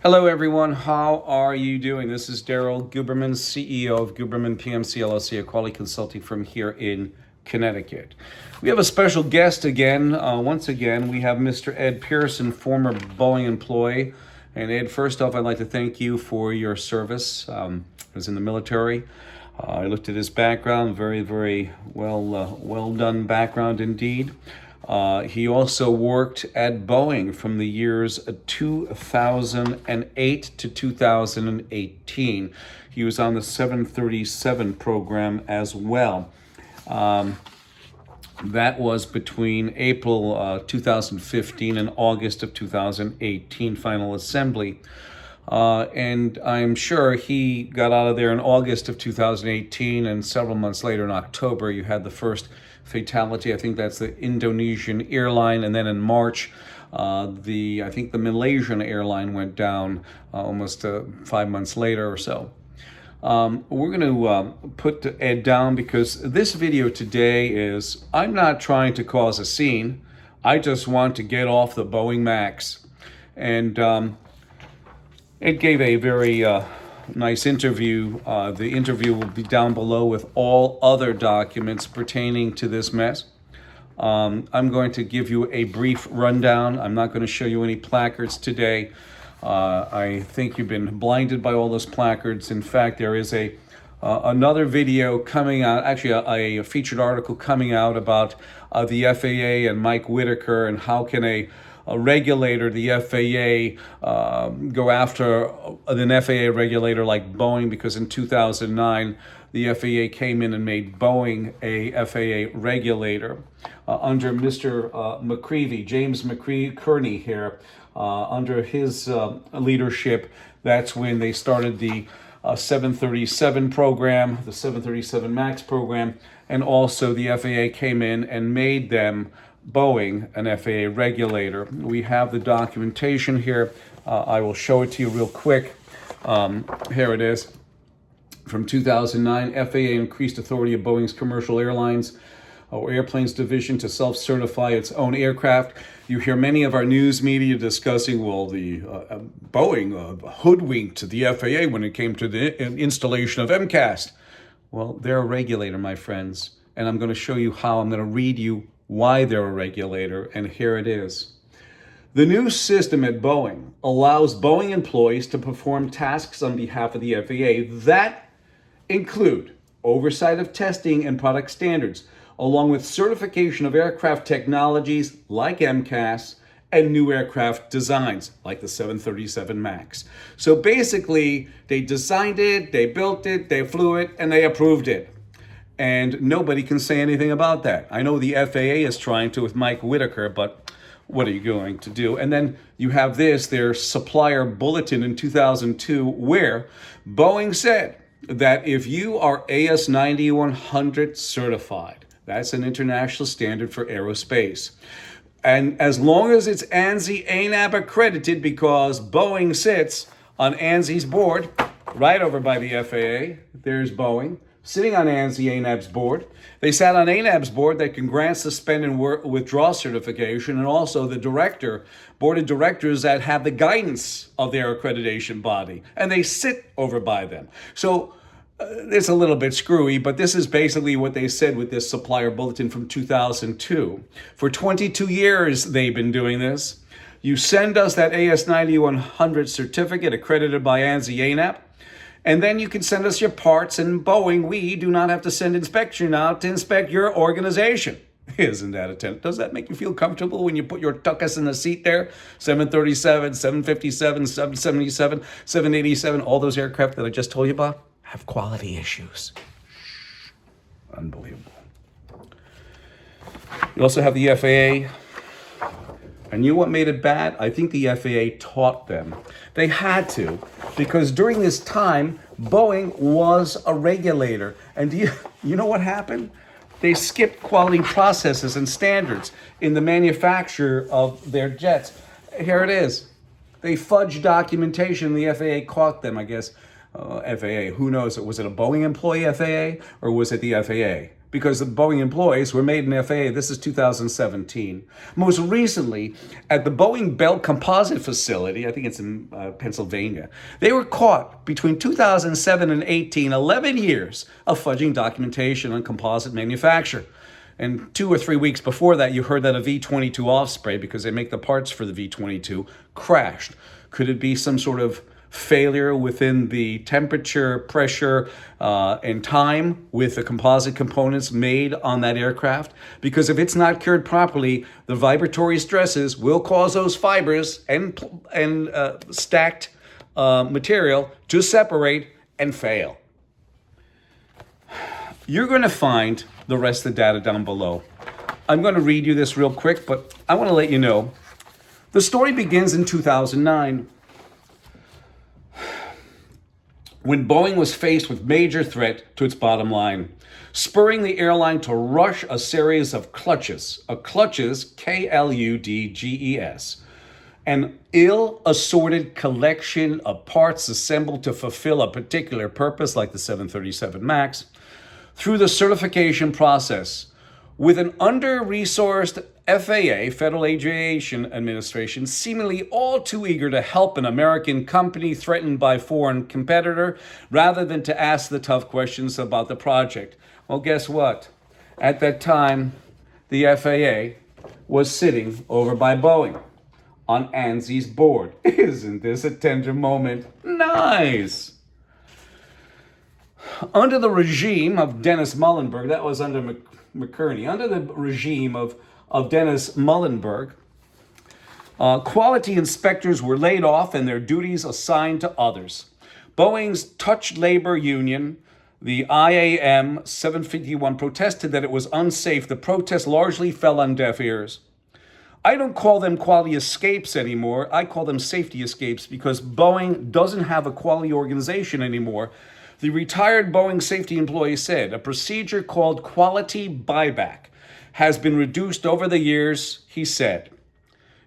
Hello, everyone. How are you doing? This is Daryl, Guberman, CEO of Guberman PMC LLC, a quality consulting firm here in Connecticut. We have a special guest again. Once again, we have Mr. Ed Pearson, former Boeing employee. And Ed, first off, I'd like to thank you for your service. I was in the military. I looked at his background, very well done background indeed. He also worked at Boeing from the years 2008 to 2018. He was on the 737 program as well. That was between April 2015 and August of 2018, final assembly. And I'm sure he got out of there in August of 2018, and several months later in October, you had the first fatality. I think that's the Indonesian airline, and then in March, I think the Malaysian airline went down almost 5 months later or so. We're going to put Ed down because this video today is, I'm not trying to cause a scene. I just want to get off the Boeing Max. And Ed gave a very nice interview. The interview will be down below with all other documents pertaining to this mess. I'm going to give you a brief rundown. I'm not going to show you any placards today. I think you've been blinded by all those placards. In fact, there is another video coming out, actually a featured article coming out about the FAA and Mike Whitaker and how can a regulator, the FAA, go after an FAA regulator like Boeing, because in 2009, the FAA came in and made Boeing a FAA regulator under Mr. McCreevy, James McNerney here. Under his leadership, that's when they started the 737 program, the 737 MAX program, and also the FAA came in and made them Boeing an FAA regulator. We have the documentation here. I will show it to you real quick. Here it is. From 2009, FAA increased authority of Boeing's commercial airlines or airplanes division to self-certify its own aircraft. You hear many of our news media discussing, well, the Boeing hoodwinked the FAA when it came to the installation of MCAS. Well, they're a regulator, my friends, and I'm going to show you how. I'm going to read you why they're a regulator, and here it is. The new system at Boeing allows Boeing employees to perform tasks on behalf of the FAA that include oversight of testing and product standards, along with certification of aircraft technologies like MCAS and new aircraft designs like the 737 MAX. So basically, they designed it, they built it, they flew it, and they approved it. And nobody can say anything about that. I know the FAA is trying to with Mike Whitaker, but what are you going to do? And then you have their supplier bulletin in 2002, where Boeing said that if you are AS 9100 certified, that's an international standard for aerospace. And as long as it's ANSI ANAB accredited, because Boeing sits on ANSI's board, right over by the FAA, there's Boeing, sitting on ANSI ANAB's board. They sat on ANAB's board that can grant, suspend, and withdraw certification, and also the board of directors that have the guidance of their accreditation body, and they sit over by them. So it's a little bit screwy, but this is basically what they said with this supplier bulletin from 2002. For 22 years, they've been doing this. You send us that AS 9100 certificate accredited by ANSI ANAB, and then you can send us your parts, and Boeing, we do not have to send inspection out to inspect your organization. Isn't that a tent? Does that make you feel comfortable when you put your tuckus in the seat there? 737, 757, 777, 787, all those aircraft that I just told you about have quality issues. Unbelievable. You also have the FAA. And you know what made it bad? I think the FAA taught them. They had to, because during this time, Boeing was a regulator. And do you know what happened? They skipped quality processes and standards in the manufacture of their jets. Here it is. They fudged documentation. The FAA caught them, I guess. FAA, who knows? Was it a Boeing employee FAA or was it the FAA? because the Boeing employees were made in FAA. This is 2017. Most recently, at the Boeing Bell Composite facility, I think it's in Pennsylvania, they were caught between 2007 and 18, 11 years of fudging documentation on composite manufacture. And 2 or 3 weeks before that, you heard that a V-22 Osprey, because they make the parts for the V-22, crashed. Could it be some sort of failure within the temperature, pressure, and time with the composite components made on that aircraft? Because if it's not cured properly, the vibratory stresses will cause those fibers and stacked material to separate and fail. You're going to find the rest of the data down below. I'm going to read you this real quick, but I want to let you know the story begins in 2009. When Boeing was faced with major threat to its bottom line, spurring the airline to rush a series of clutches, K-L-U-D-G-E-S, an ill-assorted collection of parts assembled to fulfill a particular purpose, like the 737 MAX, through the certification process. With an under-resourced FAA, Federal Aviation Administration, seemingly all too eager to help an American company threatened by a foreign competitor rather than to ask the tough questions about the project. Well, guess what? At that time, the FAA was sitting over by Boeing on ANSI's board. Isn't this a tender moment? Nice! Under the regime of Dennis Muhlenberg, that was under McNerney, under the regime of Dennis Muhlenberg, quality inspectors were laid off and their duties assigned to others. Boeing's touch labor union, the IAM 751, protested that it was unsafe. The protest largely fell on deaf ears. I don't call them quality escapes anymore. I call them safety escapes, because Boeing doesn't have a quality organization anymore. The retired Boeing safety employee said a procedure called quality buyback has been reduced over the years, he said.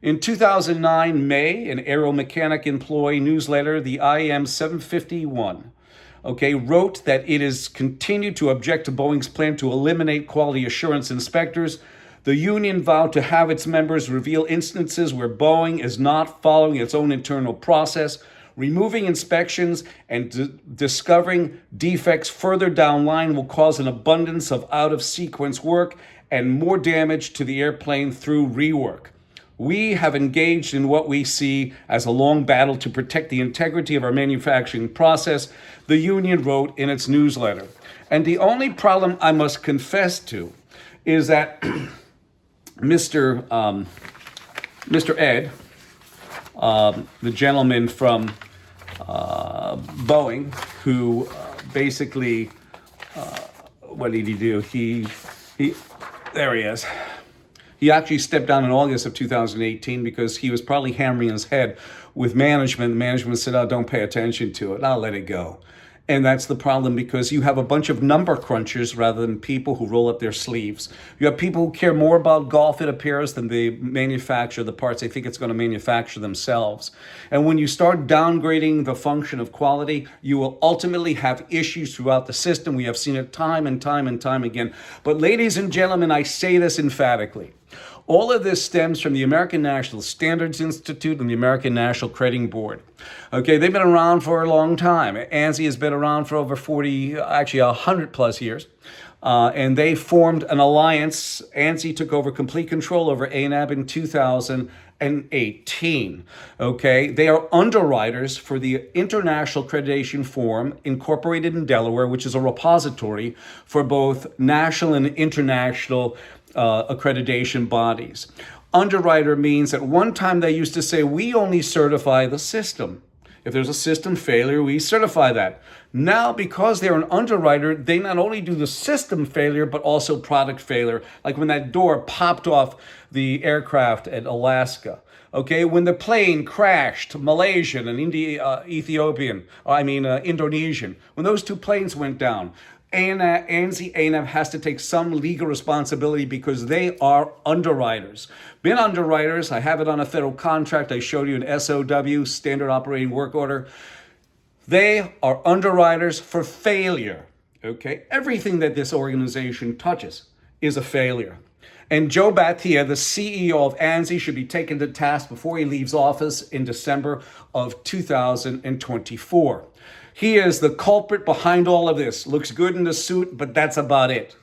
In 2009, May, an aeromechanic employee newsletter, the IAM 751, wrote that it has continued to object to Boeing's plan to eliminate quality assurance inspectors. The union vowed to have its members reveal instances where Boeing is not following its own internal process, removing inspections and discovering defects further down line will cause an abundance of out-of-sequence work and more damage to the airplane through rework. We have engaged in what we see as a long battle to protect the integrity of our manufacturing process, the union wrote in its newsletter. And the only problem I must confess to is that Mr. Ed, the gentleman from Boeing, who basically, what did he do? He there he is. He actually stepped down in August of 2018 because he was probably hammering his head with management. Management said, "Oh, don't pay attention to it. I'll let it go." And that's the problem, because you have a bunch of number crunchers rather than people who roll up their sleeves. You have people who care more about golf, it appears, than they manufacture the parts they think it's going to manufacture themselves. And when you start downgrading the function of quality, you will ultimately have issues throughout the system. We have seen it time and time and time again. But ladies and gentlemen, I say this emphatically. All of this stems from the American National Standards Institute and the American National Crediting Board. They've been around for a long time. ANSI has been around for over 100 plus years. And they formed an alliance. ANSI took over complete control over ANAB in 2018. They are underwriters for the International Accreditation Forum, incorporated in Delaware, which is a repository for both national and international accreditation bodies. Underwriter means at one time they used to say, we only certify the system. If there's a system failure, we certify that. Now, because they're an underwriter, they not only do the system failure, but also product failure. Like when that door popped off the aircraft at Alaska. When the plane crashed, Malaysian and Indonesian, when those two planes went down, ANSI ANAB has to take some legal responsibility because they are underwriters. Been underwriters, I have it on a federal contract. I showed you an SOW, Standard Operating Work Order. They are underwriters for failure. Okay, everything that this organization touches is a failure. And Joe Batia, the CEO of ANSI, should be taken to task before he leaves office in December of 2024. He is the culprit behind all of this. Looks good in the suit, but that's about it.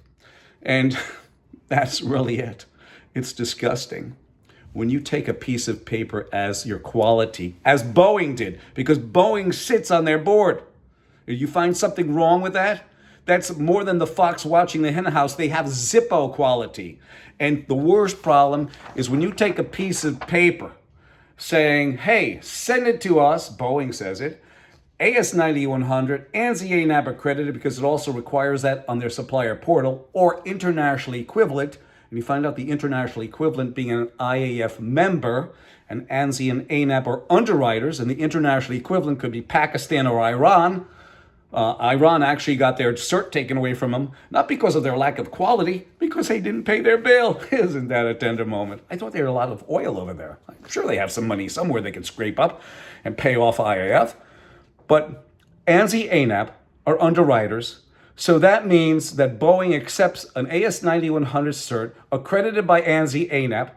And that's really it. It's disgusting. When you take a piece of paper as your quality, as Boeing did, because Boeing sits on their board. If you find something wrong with that, that's more than the fox watching the hen house. They have Zippo quality. And the worst problem is when you take a piece of paper saying, hey, send it to us, Boeing says it, AS9100, ANSI ANAB accredited because it also requires that on their supplier portal, or internationally equivalent. And you find out the international equivalent being an IAF member, and ANSI and ANAB are underwriters, and the international equivalent could be Pakistan or Iran. Iran actually got their cert taken away from them, not because of their lack of quality, because they didn't pay their bill. Isn't that a tender moment? I thought there were a lot of oil over there. I'm sure they have some money somewhere they can scrape up and pay off IAF. But ANSI, ANAB are underwriters, so that means that Boeing accepts an AS9100 cert accredited by ANSI, ANAB,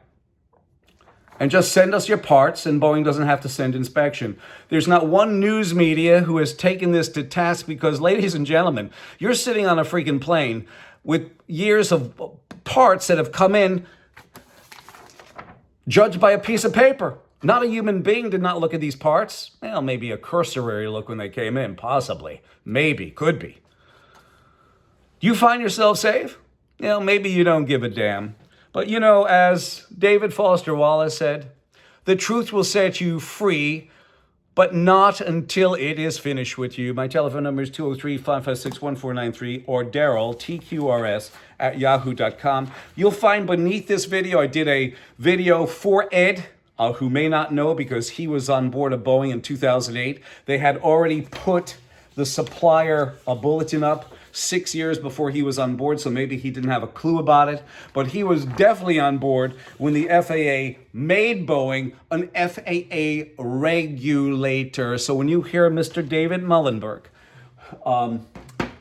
and just send us your parts, and Boeing doesn't have to send inspection. There's not one news media who has taken this to task because, ladies and gentlemen, you're sitting on a freaking plane with years of parts that have come in judged by a piece of paper. Not a human being did not look at these parts. Well, maybe a cursory look when they came in, possibly. Maybe, could be. Do you find yourself safe? Maybe you don't give a damn. But as David Foster Wallace said, the truth will set you free, but not until it is finished with you. My telephone number is 203-556-1493 or Daryl, TQRS, @yahoo.com. You'll find beneath this video, I did a video for Ed, who may not know because he was on board of Boeing in 2008. They had already put the supplier bulletin up 6 years before he was on board, so maybe he didn't have a clue about it. But he was definitely on board when the FAA made Boeing an FAA regulator. So when you hear Mr. David Mullenberg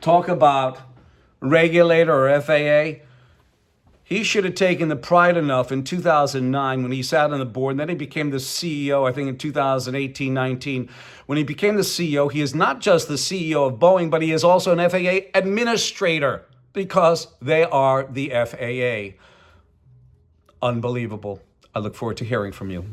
talk about regulator or FAA, he should have taken the pride enough in 2009 when he sat on the board, and then he became the CEO, I think in 2018-19. When he became the CEO, he is not just the CEO of Boeing, but he is also an FAA administrator because they are the FAA. Unbelievable. I look forward to hearing from you.